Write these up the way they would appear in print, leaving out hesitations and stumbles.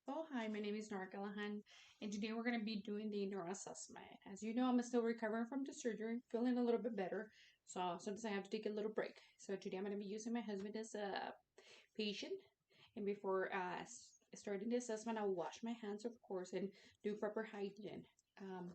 Oh, hi, my name is Nora Callahan, and today we're going to be doing the neuro assessment. As you know, I'm still recovering from the surgery, feeling a little bit better, so sometimes I have to take a little break. So today I'm going to be using my husband as a patient, and before starting the assessment, I'll wash my hands, of course, and do proper hygiene. Um,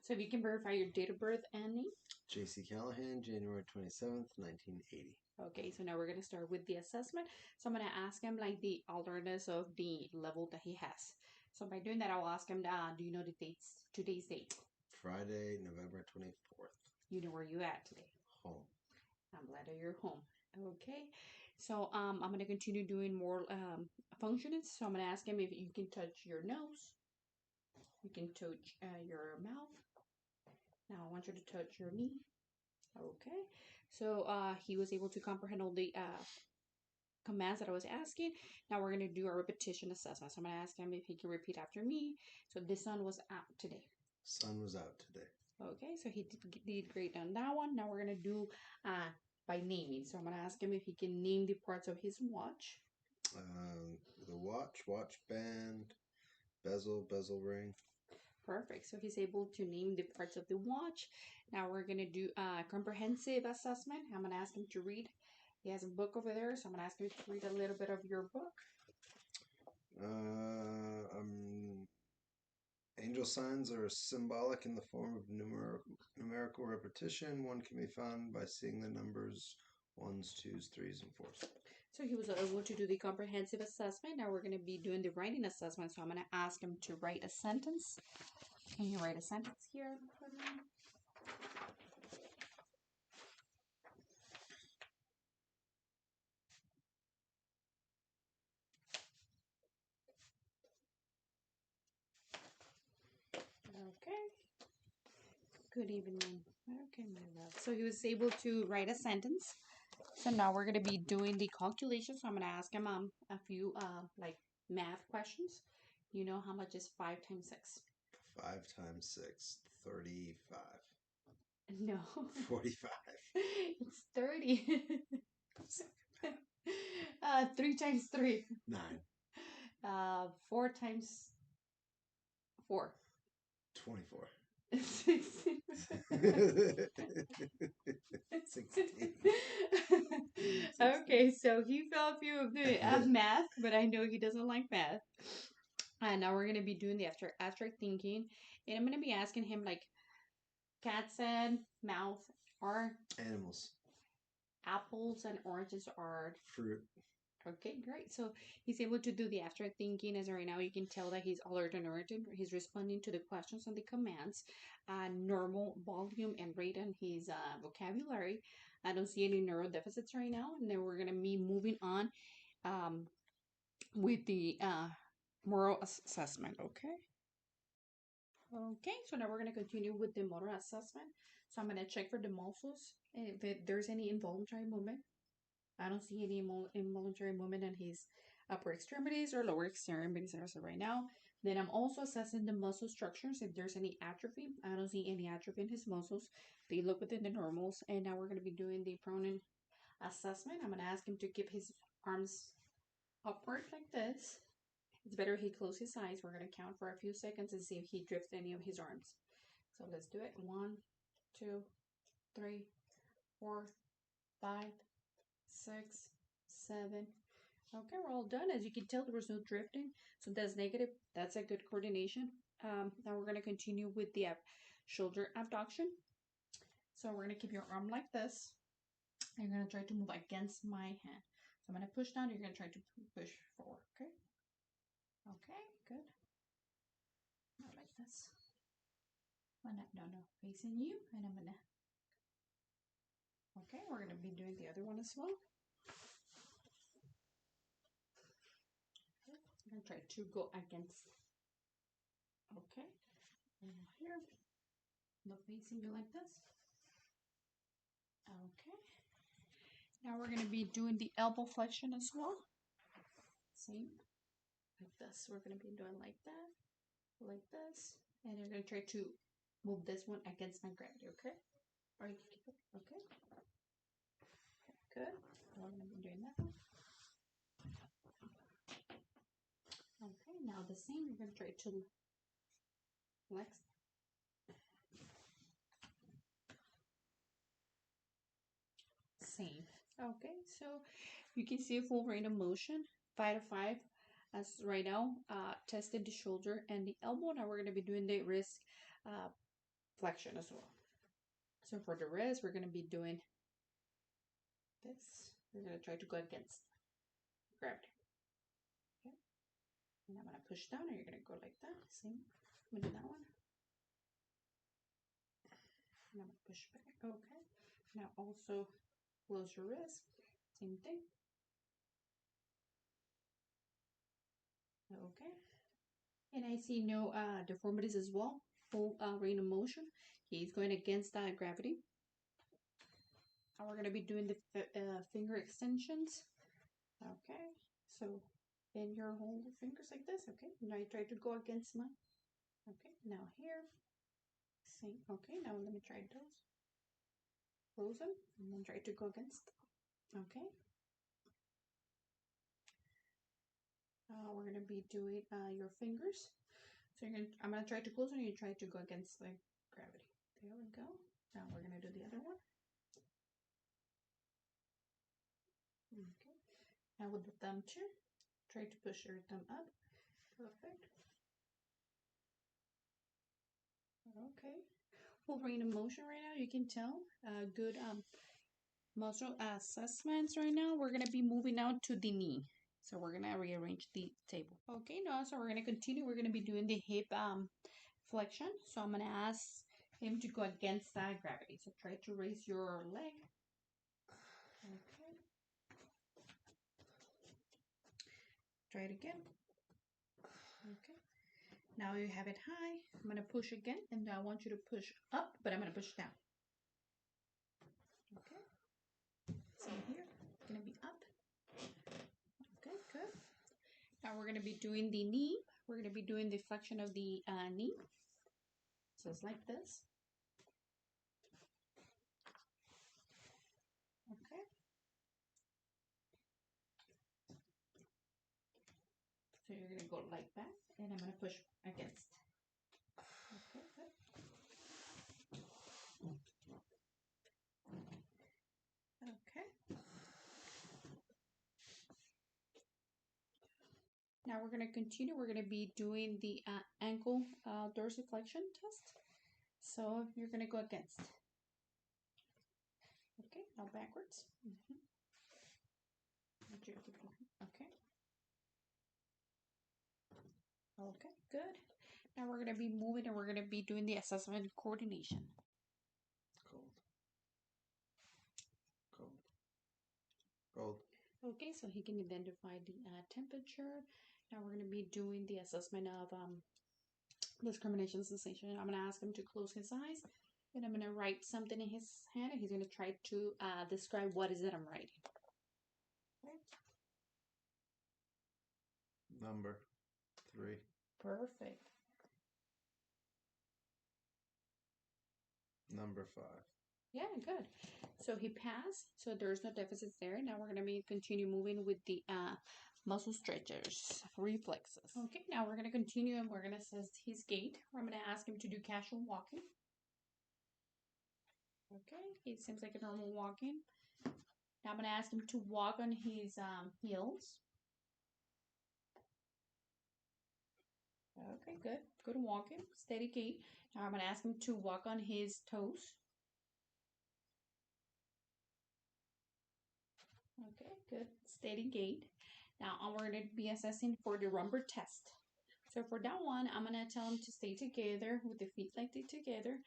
so if you can verify your date of birth and name. J.C. Callahan, January 27th, 1980. Okay, so now we're gonna start with the assessment. So I'm gonna ask him like the alertness of the level that he has. So by doing that, I'll ask him, do you know the dates, today's date? Friday, November 24th. You know where you at today? Home. I'm glad that you're home. Okay, so I'm gonna continue doing more functioning. So I'm gonna ask him if you can touch your nose, you can touch your mouth. Now I want you to touch your knee. Okay, so he was able to comprehend all the commands that I was asking. Now we're going to do a repetition assessment. So I'm going to ask him if he can repeat after me. So the sun was out today. Sun was out today. Okay, so he did great on that one. Now we're going to do by naming. So I'm going to ask him if he can name the parts of his watch. The watch band, bezel ring. Perfect. So he's able to name the parts of the watch. Now we're going to do a comprehensive assessment. I'm going to ask him to read. He has a book over there, so I'm going to ask him to read a little bit of your book. Angel signs are symbolic in the form of numerical repetition. One can be found by seeing the numbers ones, twos, threes, and fours. So he was able to do the comprehensive assessment. Now we're going to be doing the writing assessment. So I'm going to ask him to write a sentence. Can you write a sentence here for me? Okay. Good evening. Okay, my love. So he was able to write a sentence. So now we're going to be doing the calculation. So I'm going to ask him a few like math questions. You know how much is 5 times 6? 5 times 6, 35. No. 45. It's 30. 3 times 3. 9. 4 times 4. 24. 16. 16. Okay, so he fell a few of the math, but I know he doesn't like math. And now we're gonna be doing the abstract thinking, and I'm gonna be asking him like cats and mouth are Animals. apples and oranges are Fruit. okay, great. So he's able to do the abstract thinking. As right now, you can tell that he's alert and alert. He's responding to the questions and the commands. Normal volume and rate on his vocabulary. I don't see any neural deficits right now. And then we're gonna be moving on um, with the moral assessment. Okay. Okay. So now we're gonna continue with the motor assessment. So I'm gonna check for the muscles if there's any involuntary movement. I don't see any involuntary movement in his upper extremities or lower extremities as of right now. Then I'm also assessing the muscle structures if there's any atrophy. I don't see any atrophy in his muscles. They look within the normals. And now we're going to be doing the pronon assessment. I'm going to ask him to keep his arms upward like this. It's better he close his eyes. We're going to count for a few seconds and see if he drifts any of his arms. So let's do it. 1, 2, 3, 4, 5, 6, 7. Okay, we're all done. As you can tell, there was no drifting. So that's negative. That's a good coordination. Now we're going to continue with the shoulder abduction. So we're going to keep your arm like this. And you're going to try to move against my hand. So I'm going to push down. You're going to try to push forward. Okay? Okay, good. Not like this. No, facing you. And I'm going to... Okay, we're going to be doing the other one as well. I'm going to try to go against. Okay. And here. No facing you like this. Okay. Now we're going to be doing the elbow flexion as well. Same. Like this. We're going to be doing like that. Like this. And you're going to try to move this one against my gravity, okay? Or you can keep it. Okay. Good. We're going to be doing that one. Okay. Now the same. We're going to try to flex. Same. Okay, so you can see a full range of motion, 5 to 5. As right now, tested the shoulder and the elbow. Now we're going to be doing the wrist flexion as well. So for the wrist, we're going to be doing this. We're going to try to go against gravity. Okay. And I'm going to push down, and you're going to go like that. Same. I'm going to do that one. And I'm going to push back. Okay. Now also close your wrist. Same thing. Okay. And I see no deformities as well. Full range of motion. He's going against gravity. And we're going to be doing the finger extensions. Okay. So bend your whole fingers like this. Okay. Now you try to go against mine. Okay. Now here. Same. Okay. Now let me try those. Close them and then try to go against. Okay. We're gonna be doing your fingers. So I'm gonna try to close and you try to go against the gravity. There we go. Now we're gonna do the other one. Okay. Now with the thumb too, try to push your thumb up. Perfect. Okay. Full range of motion right now. You can tell. Good muscle assessments right now. We're gonna be moving now to the knee. So we're gonna rearrange the table. Okay, now so we're gonna continue. We're gonna be doing the hip flexion. So I'm gonna ask him to go against that gravity. So try to raise your leg. Okay. Try it again. Okay. Now you have it high. I'm gonna push again, and I want you to push up, but I'm gonna push down. Okay. Same here. It's gonna be up. Okay, good. Now we're gonna be doing the knee. We're gonna be doing the flexion of the knee. So it's like this. Okay. So you're gonna go like that, and I'm gonna push against. Okay, good. Okay. Now we're gonna continue. We're gonna be doing the ankle dorsiflexion test. So you're gonna go against. Okay, now backwards. Okay. Okay, good. Now we're gonna be moving and we're gonna be doing the assessment coordination. Cold. Cold. Cold. Okay, so he can identify the temperature. Now we're gonna be doing the assessment of discrimination sensation. I'm gonna ask him to close his eyes, and I'm gonna write something in his hand, and he's gonna try to describe what is it I'm writing. Okay. Number 3. Perfect. Number 5. Yeah, good. So he passed. So there's no deficits there. Now we're gonna be continue moving with the muscle stretchers, reflexes. Okay. Now we're gonna continue and we're gonna assess his gait. I'm gonna ask him to do casual walking. Okay. It seems like a normal walking. Now I'm gonna ask him to walk on his heels. Okay, good. Good walking. Steady gait. Now I'm gonna ask him to walk on his toes. Okay, good. Steady gait. Now we're going to be assessing for the rumbar test. So for that one, I'm going to tell him to stay together with the feet like they together.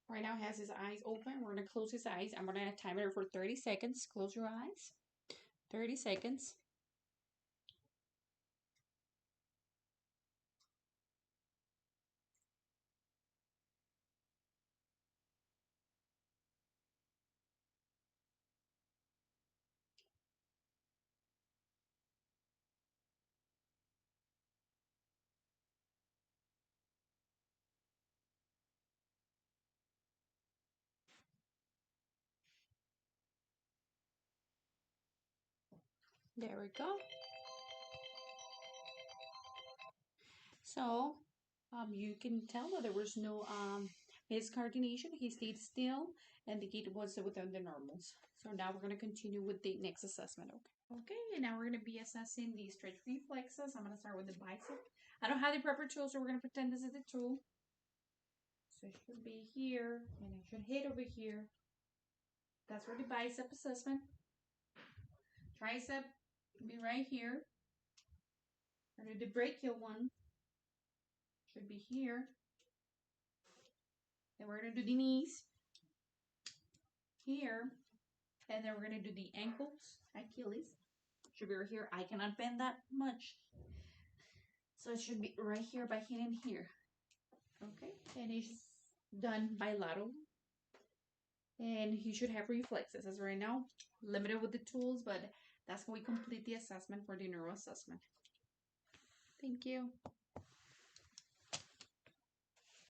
Right now he has his eyes open. We're going to close his eyes. I'm going to time it for 30 seconds. Close your eyes. 30 seconds. There we go. So, you can tell that there was no miscoordination. He stayed still, and the gait was within the normals. So now we're going to continue with the next assessment. Okay. Okay, and now we're going to be assessing the stretch reflexes. I'm going to start with the bicep. I don't have the proper tool, so we're going to pretend this is the tool. So it should be here, and it should hit over here. That's for the bicep assessment. Tricep be right here. And the brachial one should be here. Then we're going to do the knees here. And then we're going to do the ankles, Achilles. Should be right here. I cannot bend that much. So it should be right here by hitting here. Okay. And it's done bilateral. And he should have reflexes. As right now, limited with the tools, but that's how we complete the assessment for the neuro assessment. Thank you.